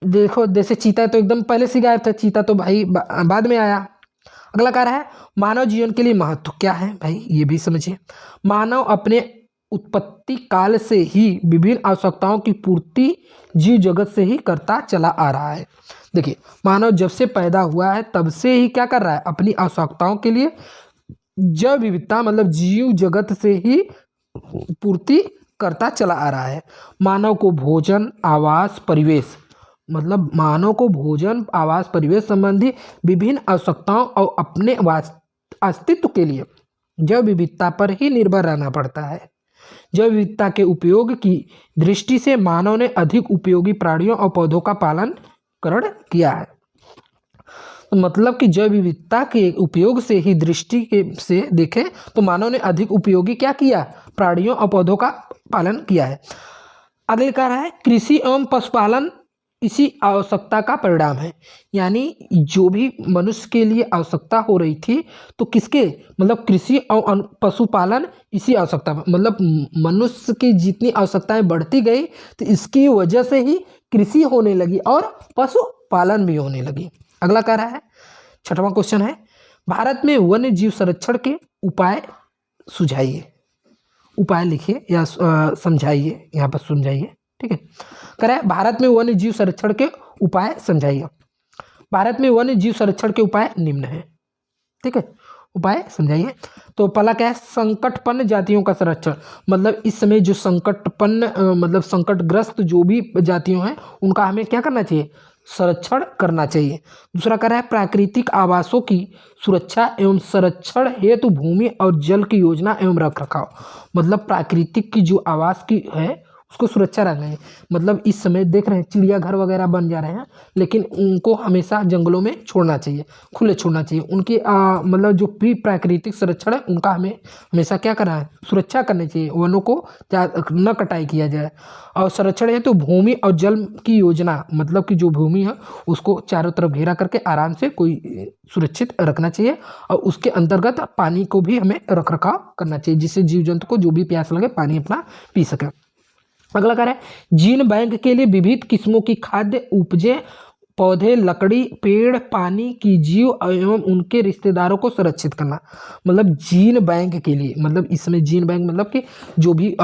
देखो जैसे चीता तो एकदम पहले से गायब था, चीता तो भाई बाद में आया। अगला कह रहा है मानव जीवन के लिए महत्व क्या है भाई, ये भी समझिए। मानव अपने उत्पत्ति काल से ही विभिन्न आवश्यकताओं की पूर्ति जीव जगत से ही करता चला आ रहा है। देखिए मानव जब से पैदा हुआ है तब से ही क्या कर रहा है, अपनी आवश्यकताओं के लिए जैव विविधता मतलब जीव जगत से ही पूर्ति करता चला आ रहा है। मानव को भोजन, आवास, परिवेश मतलब मानव को भोजन, आवास, परिवेश संबंधी विभिन्न आवश्यकताओं और अपने अस्तित्व के लिए जैव विविधता पर ही निर्भर रहना पड़ता है। जैव विविधता के उपयोग की दृष्टि से मानव ने अधिक उपयोगी प्राणियों और पौधों का पालन करण किया है। तो मतलब कि जैव विविधता के उपयोग से ही दृष्टि के से देखें तो मानव ने अधिक उपयोगी क्या किया, प्राणियों और पौधों का पालन किया है। अगले कह रहा है कृषि एवं पशुपालन इसी आवश्यकता का परिणाम है। यानी जो भी मनुष्य के लिए आवश्यकता हो रही थी तो किसके मतलब कृषि और पशुपालन इसी आवश्यकता मतलब मनुष्य की जितनी आवश्यकताएं बढ़ती गई तो इसकी वजह से ही कृषि होने लगी और पशुपालन भी होने लगी। अगला कह रहा है 6वां क्वेश्चन है भारत में वन्य जीव संरक्षण के उपाय सुझाइए। उपाय लिखिए या समझाइए, यहाँ पर समझाइए, ठीक है। कह रहा है भारत में वन्य जीव संरक्षण के उपाय समझाइए। भारत में वन्य जीव संरक्षण के उपाय निम्न है, ठीक है, उपाय समझाइए। तो पहला क्या है, संकटपन्न जातियों का संरक्षण मतलब इस समय जो संकटपन्न मतलब संकटग्रस्त जो भी जातियों हैं उनका हमें क्या करना चाहिए, संरक्षण करना चाहिए। दूसरा कह रहा है प्राकृतिक आवासों की सुरक्षा एवं संरक्षण हेतु भूमि और जल की योजना एवं रख रखाव मतलब प्राकृतिक की जो आवास की है उसको सुरक्षा रखना है। मतलब इस समय देख रहे हैं चिड़ियाघर वगैरह बन जा रहे हैं लेकिन उनको हमेशा जंगलों में छोड़ना चाहिए, खुले छोड़ना चाहिए। उनकी मतलब जो भी प्राकृतिक संरक्षण है उनका हमें हमेशा क्या करना है, सुरक्षा करनी चाहिए, वनों को न कटाई किया जाए। और संरक्षण है तो भूमि और जल की योजना मतलब कि जो भूमि है उसको चारों तरफ घेरा करके आराम से कोई सुरक्षित रखना चाहिए और उसके अंतर्गत पानी को भी हमें रख रखाव करना चाहिए जिससे जीव जंतु को जो भी प्यास लगे पानी अपना पी सके। अगला कह रहा है जीन बैंक के लिए विविध किस्मों की खाद्य उपजें, पौधे, लकड़ी, पेड़, पानी की जीव एवं उनके रिश्तेदारों को सुरक्षित करना। मतलब जीन बैंक के लिए मतलब इसमें जीन बैंक मतलब कि जो भी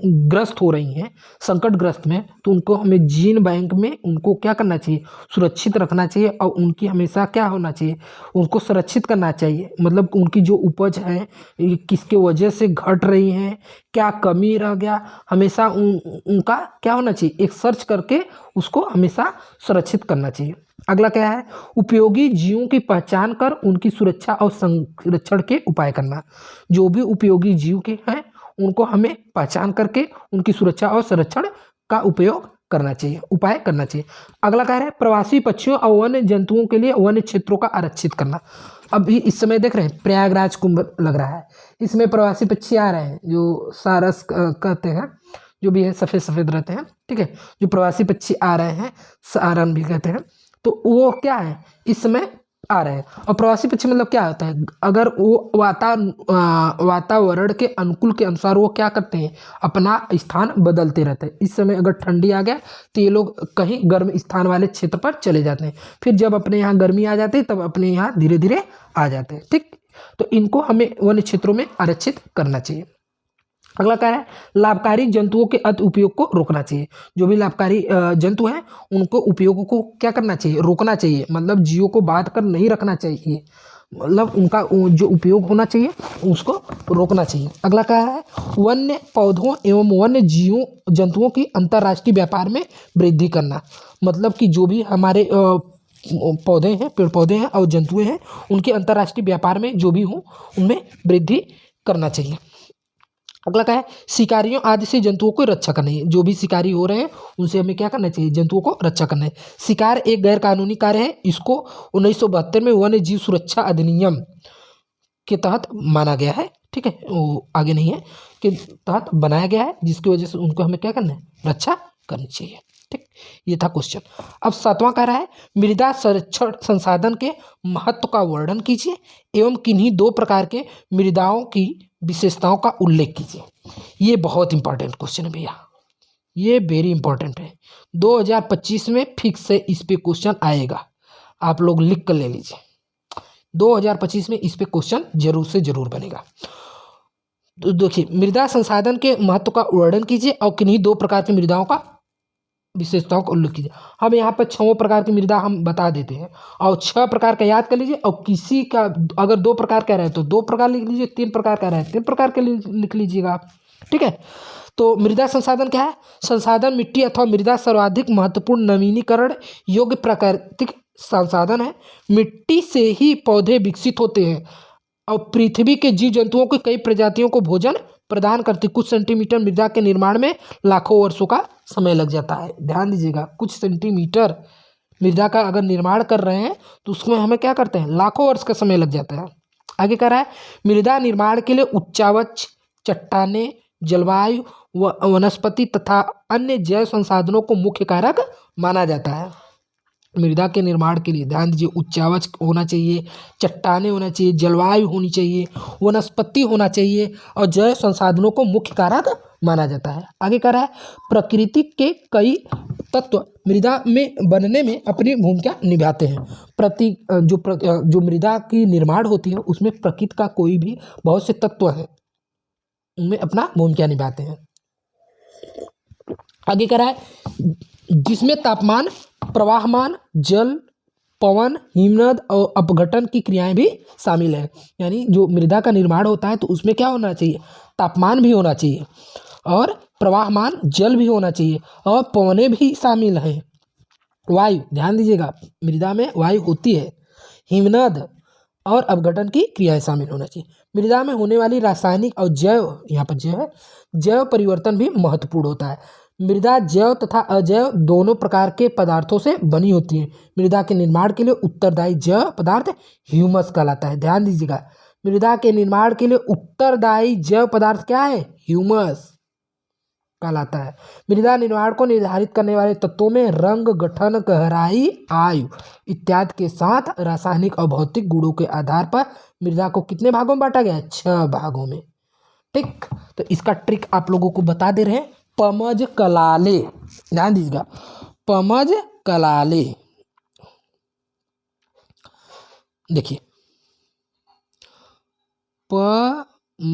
ग्रस्त हो रही हैं संकटग्रस्त में तो उनको हमें जीन बैंक में उनको क्या करना चाहिए, सुरक्षित रखना चाहिए और उनकी हमेशा क्या होना चाहिए, उनको संरक्षित करना चाहिए। मतलब उनकी जो उपज है ये किसके वजह से घट रही हैं, क्या कमी रह गया, हमेशा उनका क्या होना चाहिए, एक सर्च करके उसको हमेशा सुरक्षित करना चाहिए। अगला क्या है, उपयोगी जीवों की पहचान कर उनकी सुरक्षा और संरक्षण के उपाय करना। जो भी उपयोगी जीव के हैं उनको हमें पहचान करके उनकी सुरक्षा और संरक्षण का उपयोग करना चाहिए, उपाय करना चाहिए। अगला कह रहा है प्रवासी पक्षियों और वन्य जंतुओं के लिए वन्य क्षेत्रों का आरक्षित करना। अभी इस समय देख रहे हैं प्रयागराज कुंभ लग रहा है, इसमें प्रवासी पक्षी आ रहे हैं जो सारस कहते हैं, जो भी है सफ़ेद सफ़ेद रहते हैं, ठीक है, जो प्रवासी पक्षी आ रहे हैं सारन भी कहते हैं, तो वो क्या है इस समय आ रहे हैं। और प्रवासी पक्षी मतलब क्या होता है, अगर वो वातावरण के अनुकूल के अनुसार वो क्या करते हैं, अपना स्थान बदलते रहते हैं। इस समय अगर ठंडी आ गया तो ये लोग कहीं गर्म स्थान वाले क्षेत्र पर चले जाते हैं, फिर जब अपने यहाँ गर्मी आ जाती है तब अपने यहाँ धीरे धीरे आ जाते हैं, ठीक। तो इनको हमें वन्य क्षेत्रों में आरक्षित करना चाहिए। अगला क्या है, लाभकारी जंतुओं के अति उपयोग को रोकना चाहिए। जो भी लाभकारी जंतु हैं उनको उपयोग को क्या करना चाहिए, रोकना चाहिए। मतलब जीवों को बांध कर नहीं रखना चाहिए, मतलब उनका जो उपयोग होना चाहिए उसको रोकना चाहिए। अगला क्या है, वन्य पौधों एवं वन्य जीवों जंतुओं की अंतर्राष्ट्रीय व्यापार में वृद्धि करना। मतलब कि जो भी हमारे पौधे हैं, पेड़ पौधे हैं और जंतुएं हैं उनके अंतर्राष्ट्रीय व्यापार में जो भी हों उनमें वृद्धि करना चाहिए। अगला क्या है, शिकारियों आदि से जंतुओं को रक्षा करनी है। जो भी शिकारी हो रहे हैं उनसे हमें क्या करना चाहिए, जंतुओं को रक्षा करना है। शिकार एक गैर कानूनी कार्य है, इसको 1972 में वन्य जीव सुरक्षा अधिनियम के तहत माना गया है, ठीक है, वो आगे नहीं है, के तहत बनाया गया है जिसकी वजह से उनको हमें क्या करना है, रक्षा करनी चाहिए, ठीक। ये था क्वेश्चन। अब 7वां कह रहा है मृदा संरक्षण संसाधन के महत्व का वर्णन कीजिए एवं किन्हीं 2 प्रकार के मृदाओं की विशेषताओं का उल्लेख कीजिए। ये बहुत इंपॉर्टेंट क्वेश्चन है भैया, ये वेरी इंपॉर्टेंट है। 2025 में फिक्स से इस पे क्वेश्चन आएगा, आप लोग लिख कर ले लीजिए। 2025 में इस पे क्वेश्चन जरूर से जरूर बनेगा। तो देखिए, मृदा संसाधन के महत्व का वर्णन कीजिए और किन्हीं 2 प्रकार की मृदाओं का विशेषताओं का उल्लेख कीजिए। हम यहाँ पर 6 प्रकार की मृदा हम बता देते हैं और 6 प्रकार का याद कर लीजिए, और किसी का अगर 2 प्रकार कह रहे हैं तो 2 प्रकार लिख लीजिए, 3 प्रकार कह रहे हैं 3 प्रकार के लिख लीजिएगा आप। ठीक है, तो मृदा संसाधन क्या है? संसाधन मिट्टी अथवा मृदा सर्वाधिक महत्वपूर्ण नवीनीकरण योग्य प्राकृतिक संसाधन है। मिट्टी से ही पौधे विकसित होते हैं और पृथ्वी के जीव जंतुओं की कई प्रजातियों को भोजन प्रदान करती। कुछ सेंटीमीटर मृदा के निर्माण में लाखों वर्षों का समय लग जाता है। ध्यान दीजिएगा, कुछ सेंटीमीटर मृदा का अगर निर्माण कर रहे हैं तो उसमें हमें क्या करते हैं, लाखों वर्ष का समय लग जाता है। आगे कह रहा है, मृदा निर्माण के लिए उच्चावच, चट्टानें, जलवायु व वनस्पति तथा अन्य जैव संसाधनों को मुख्य कारक माना जाता है। मृदा के निर्माण के लिए ध्यान दीजिए, उच्चावच होना चाहिए, चट्टानें होना चाहिए, जलवायु होनी चाहिए, वनस्पति होना चाहिए और जैव संसाधनों को मुख्य कारक माना जाता है। आगे कह रहा है, प्रकृति के कई तत्व मृदा में बनने में अपनी भूमिका निभाते हैं। जो मृदा की निर्माण होती है उसमें प्रकृति का कोई भी बहुत से तत्व हैं, उनमें अपना भूमिका निभाते हैं। आगे कह रहा है, जिसमें तापमान, प्रवाहमान, जल, पवन, हिमनद और अपघटन की क्रियाएं भी शामिल है। यानी जो मृदा का निर्माण होता है तो उसमें क्या होना चाहिए, तापमान भी होना चाहिए और प्रवाहमान जल भी होना चाहिए और पवनें भी शामिल हैं। वायु, ध्यान दीजिएगा, मृदा में वायु होती है, हिमनद और अपघटन की क्रियाएं शामिल होना चाहिए। मृदा में होने वाली रासायनिक और जैव, यहाँ पर जैव है, जैव परिवर्तन भी महत्वपूर्ण होता है। मृदा जैव तथा अजैव दोनों प्रकार के पदार्थों से बनी होती है। मृदा के निर्माण के लिए उत्तरदायी जैव पदार्थ ह्यूमस कहलाता है। ध्यान दीजिएगा, मृदा के निर्माण के लिए उत्तरदायी जैव पदार्थ क्या है, ह्यूमस कहलाता है। मृदा निर्माण को निर्धारित करने वाले तत्वों में रंग, गठन, गहराई, आयु इत्यादि के साथ रासायनिक और भौतिक गुणों के आधार पर मृदा को कितने भागों में बांटा गया है, 6 भागों में। ठीक, तो इसका ट्रिक आप लोगों को बता दे रहे हैं, पमज कलाले। ध्यान दीजिएगा, पमज कलाले। देखिए, पमज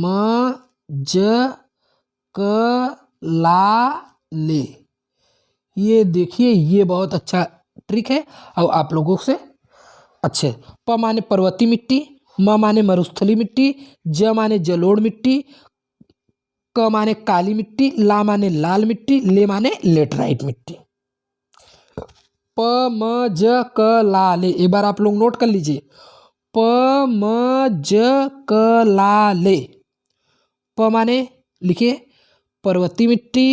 कलाले, ये देखिए, ये बहुत अच्छा ट्रिक है और आप लोगों से अच्छे। प माने पर्वतीय मिट्टी, म माने मरुस्थलीय मिट्टी, ज माने जलोढ़ मिट्टी, क माने काली मिट्टी, ला माने लाल मिट्टी, ले माने लेटराइट मिट्टी। प म ज क ला ले, एक बार आप लोग नोट कर लीजिए, प म ज क ला ले। प माने लिखिए पर्वतीय मिट्टी,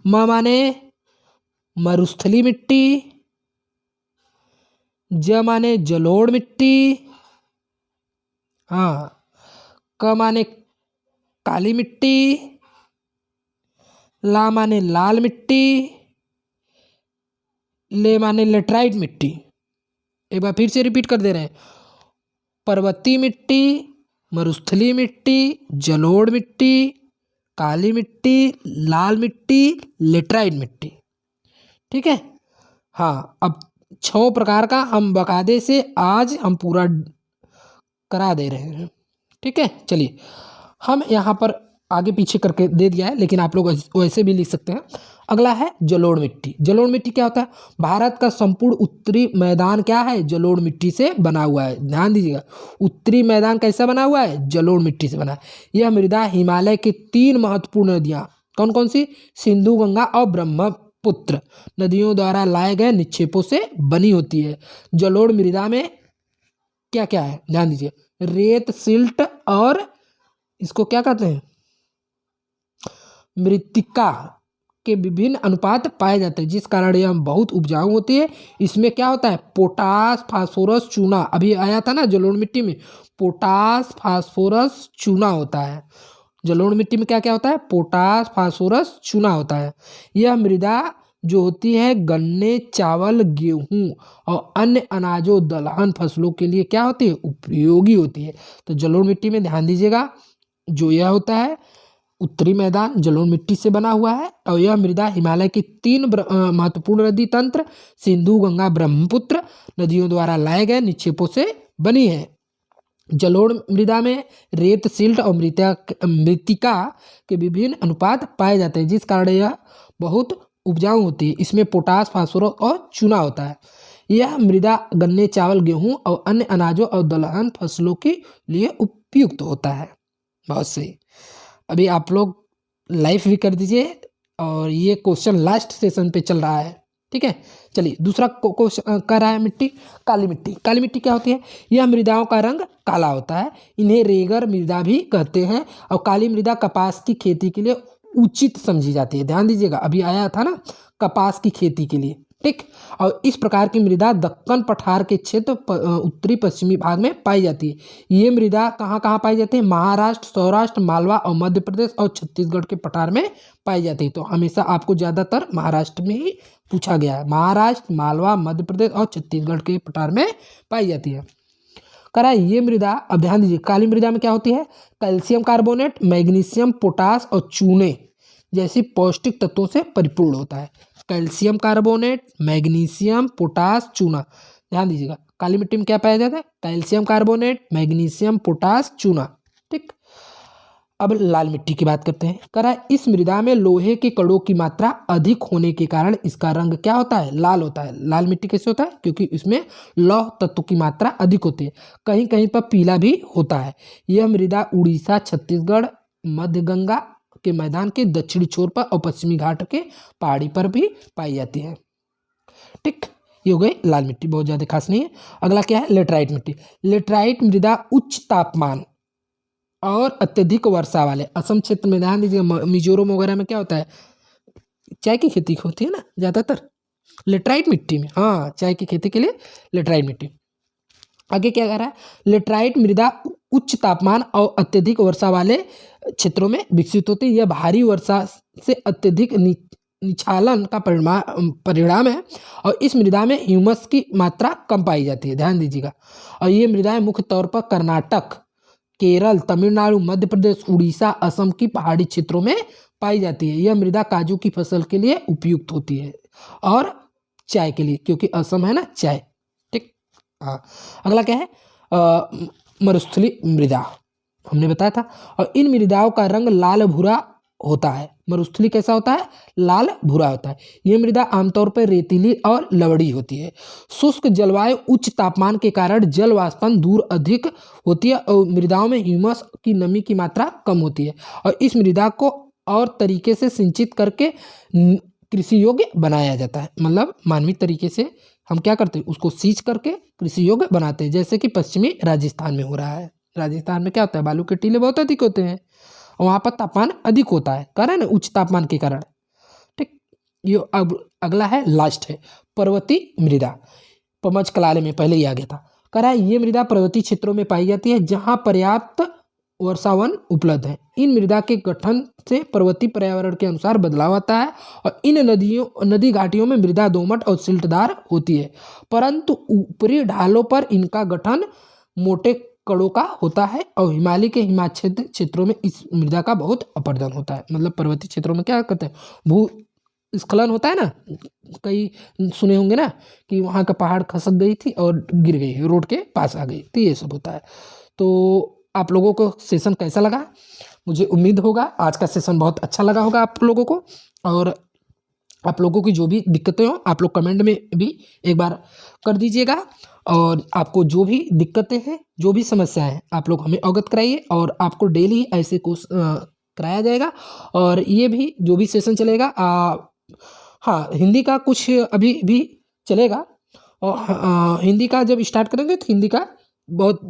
म माने मरुस्थलीय मिट्टी, ज माने जलोढ़ मिट्टी, हाँ, क माने काली मिट्टी, ला माने लाल मिट्टी, ले माने लेटराइट मिट्टी। एक बार फिर से रिपीट कर दे रहे हैं, पर्वतीय मिट्टी, मरुस्थलीय मिट्टी, जलोढ़ मिट्टी, काली मिट्टी, लाल मिट्टी, लेटराइट मिट्टी। ठीक है, हाँ, अब 6 प्रकार का हम बकायदे से आज हम पूरा करा दे रहे हैं। ठीक है, चलिए, हम यहाँ पर आगे पीछे करके दे दिया है, लेकिन आप लोग वैसे भी लिख सकते हैं। अगला है जलोढ़ मिट्टी। जलोढ़ मिट्टी क्या होता है, भारत का संपूर्ण उत्तरी मैदान क्या है, जलोढ़ मिट्टी से बना हुआ है। ध्यान दीजिएगा, उत्तरी मैदान कैसा बना हुआ है, जलोढ़ मिट्टी से बना है। यह मृदा हिमालय की 3 महत्वपूर्ण नदियाँ, कौन कौन सी, सिंधु, गंगा और ब्रह्मपुत्र नदियों द्वारा लाए गए निक्षेपों से बनी होती है। जलोढ़ मृदा में क्या क्या है, ध्यान दीजिए, रेत, सिल्ट और इसको क्या कहते हैं, मृत्तिका के विभिन्न अनुपात पाए जाते हैं, जिस कारण यह बहुत उपजाऊ होती है। इसमें क्या होता है, पोटास, फास्फोरस, चूना, अभी आया था ना जलोढ़ मिट्टी में, पोटास, फास्फोरस, चूना होता है। जलोढ़ मिट्टी में क्या क्या होता है, पोटास, फास्फोरस, चूना होता है। यह मृदा जो होती है गन्ने, चावल, गेहूँ और अन्य अनाजों, दलहन फसलों के लिए क्या होती है, उपयोगी होती है। तो जलोढ़ मिट्टी में ध्यान दीजिएगा, जो यह होता है उत्तरी मैदान जलोढ़ मिट्टी से बना हुआ है और यह मृदा हिमालय की 3 महत्वपूर्ण नदी तंत्र सिंधु, गंगा, ब्रह्मपुत्र नदियों द्वारा लाए गए निक्षेपों से बनी है। जलोढ़ मृदा में रेत, सिल्ट और मृत्तिका के विभिन्न अनुपात पाए जाते हैं, जिस कारण यह बहुत उपजाऊ होती है। इसमें पोटास, फास्फोरस और चूना होता है। यह मृदा गन्ने, चावल, गेहूं और अन्य अनाजों और दलहन फसलों के लिए उपयुक्त होता है। बहुत सही। अभी आप लोग लाइफ भी कर दीजिए और ये क्वेश्चन लास्ट सेशन पे चल रहा है, ठीक है। चलिए दूसरा क्वेश्चन कर रहा है मिट्टी, काली मिट्टी। काली मिट्टी क्या होती है? यह मृदाओं का रंग काला होता है। इन्हें रेगर मृदा भी कहते हैं और काली मृदा कपास की खेती के लिए उचित समझी जाती है। ध्यान दीजिएगा, अभी आया था ना कपास की खेती के लिए, ठीक। और इस प्रकार की मृदा दक्कन पठार के क्षेत्र उत्तरी पश्चिमी भाग में पाई जाती है। ये मृदा कहाँ कहाँ पाई जाती है? महाराष्ट्र, सौराष्ट्र, मालवा और मध्य प्रदेश और छत्तीसगढ़ के पठार में पाई जाती है। तो हमेशा आपको ज़्यादातर महाराष्ट्र में ही पूछा गया है। महाराष्ट्र, मालवा, मध्य प्रदेश और छत्तीसगढ़ के पठार में पाई जाती है। करा ये मृदा, अब ध्यान दीजिए, काली मृदा में क्या होती है? कैल्शियम कार्बोनेट, मैग्नीशियम, पोटास और चूने जैसी पौष्टिक तत्वों से परिपूर्ण होता है। कैल्शियम कार्बोनेट, मैग्नीशियम, पोटास, चूना। ध्यान दीजिएगा, काली मिट्टी में क्या पाया जाता है? कैल्शियम कार्बोनेट, मैग्नीशियम, पोटास, चूना, ठीक। अब लाल मिट्टी की बात करते हैं। करा इस मृदा में लोहे के कणों की मात्रा अधिक होने के कारण इसका रंग क्या होता है? लाल होता है। लाल मिट्टी कैसे होता है? क्योंकि इसमें लौह तत्व की मात्रा अधिक होती है। कहीं कहीं पर पीला भी होता है। यह मृदा उड़ीसा, छत्तीसगढ़, मध्य गंगा के मैदान के दक्षिणी छोर पर और पश्चिमी घाट के पहाड़ी पर भी पाई जाती है, ठीक। ये हो गई लाल मिट्टी, बहुत ज़्यादा खास नहीं है। अगला क्या है? लेटराइट मिट्टी। लेटराइट मृदा उच्च तापमान और अत्यधिक वर्षा वाले असम क्षेत्र में, ध्यान दीजिए, मिजोरम वगैरह में क्या होता है? चाय की खेती होती है ना ज़्यादातर लेटराइट मिट्टी में। हाँ, चाय की खेती के लिए लेटराइट मिट्टी। आगे क्या कह रहा है? लेटराइट मृदा उच्च तापमान और अत्यधिक वर्षा वाले क्षेत्रों में विकसित होती है। यह भारी वर्षा से अत्यधिक निछालन का परिणाम है और इस मृदा में ह्यूमस की मात्रा कम पाई जाती है। ध्यान दीजिएगा। और ये मृदाएं मुख्य तौर पर कर्नाटक, केरल, तमिलनाडु, मध्य प्रदेश, उड़ीसा, असम की पहाड़ी क्षेत्रों में पाई जाती है। यह मृदा काजू की फसल के लिए उपयुक्त होती है और चाय के लिए, क्योंकि असम है ना चाय, ठीक। हाँ, अगला क्या है? मरुस्थली मृदा, हमने बताया था। और इन मृदाओं का रंग लाल भूरा होता है। मरुस्थली कैसा होता है? लाल भूरा होता है। यह मृदा आमतौर पर रेतीली और लवड़ी होती है। शुष्क जलवायु, उच्च तापमान के कारण जल वाष्पन दूर अधिक होती है और मृदाओं में ह्यूमस की नमी की मात्रा कम होती है। और इस मृदा को और तरीके से सिंचित करके कृषि योग्य बनाया जाता है। मतलब मानवीय तरीके से हम क्या करते हैं? उसको सींच करके कृषि योग्य बनाते हैं, जैसे कि पश्चिमी राजस्थान में हो रहा है। राजस्थान में क्या होता है? बालू के टीले बहुत अधिक होते हैं और वहाँ पर तापमान अधिक होता है, कारण उच्च तापमान के कारण, ठीक। ये अब अगला है, लास्ट है पर्वतीय मृदा। पमच कलाले में पहले ही आ गया था। कह रहा है ये मृदा पर्वतीय क्षेत्रों में पाई जाती है जहाँ पर्याप्त वर्षावन उपलब्ध है। इन मृदा के गठन से पर्वतीय पर्यावरण के अनुसार बदलाव आता है और इन नदी घाटियों में मृदा दोमट और सिल्टदार होती है, परंतु ऊपरी ढालों पर इनका गठन मोटे कणों का होता है और हिमालय के हिमाच्छादित क्षेत्रों में इस मृदा का बहुत अपर्दन होता है। मतलब पर्वतीय क्षेत्रों में क्या करते हैं? भूस्खलन होता है ना, कई सुने होंगे ना कि वहाँ का पहाड़ खसक गई थी और गिर गई, रोड के पास आ गई, तो ये सब होता है। तो आप लोगों को सेशन कैसा लगा? मुझे उम्मीद होगा आज का सेशन बहुत अच्छा लगा होगा आप लोगों को। और आप लोगों की जो भी दिक्कतें हो आप लोग कमेंट में भी एक बार कर दीजिएगा। और आपको जो भी दिक्कतें हैं, जो भी समस्याएं हैं, आप लोग हमें अवगत कराइए और आपको डेली ऐसे कोर्स कराया जाएगा। और ये भी जो भी सेशन चलेगा, हाँ, हिंदी का कुछ अभी भी चलेगा। और हिंदी का जब स्टार्ट करेंगे तो हिंदी का बहुत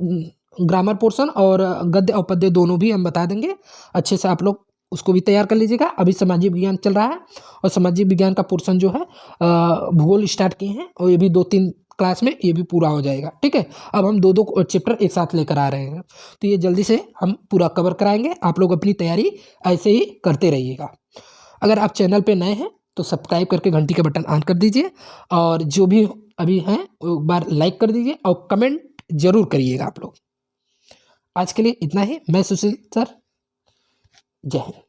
ग्रामर पोर्शन और गद्य और पद्य दोनों भी हम बता देंगे अच्छे से। आप लोग उसको भी तैयार कर लीजिएगा। अभी सामाजिक विज्ञान चल रहा है और सामाजिक विज्ञान का पोर्शन जो है भूगोल स्टार्ट किए हैं और ये भी 2-3 क्लास में ये भी पूरा हो जाएगा, ठीक है। अब हम 2-2 चैप्टर एक साथ लेकर आ रहे हैं, तो ये जल्दी से हम पूरा कवर कराएंगे। आप लोग अपनी तैयारी ऐसे ही करते रहिएगा। अगर आप चैनल पे नए हैं तो सब्सक्राइब करके घंटी का बटन ऑन कर दीजिए और जो भी अभी हैं एक बार लाइक कर दीजिए और कमेंट जरूर करिएगा आप लोग। आज के लिए इतना ही। मैं सुशील सर, जय हिंद।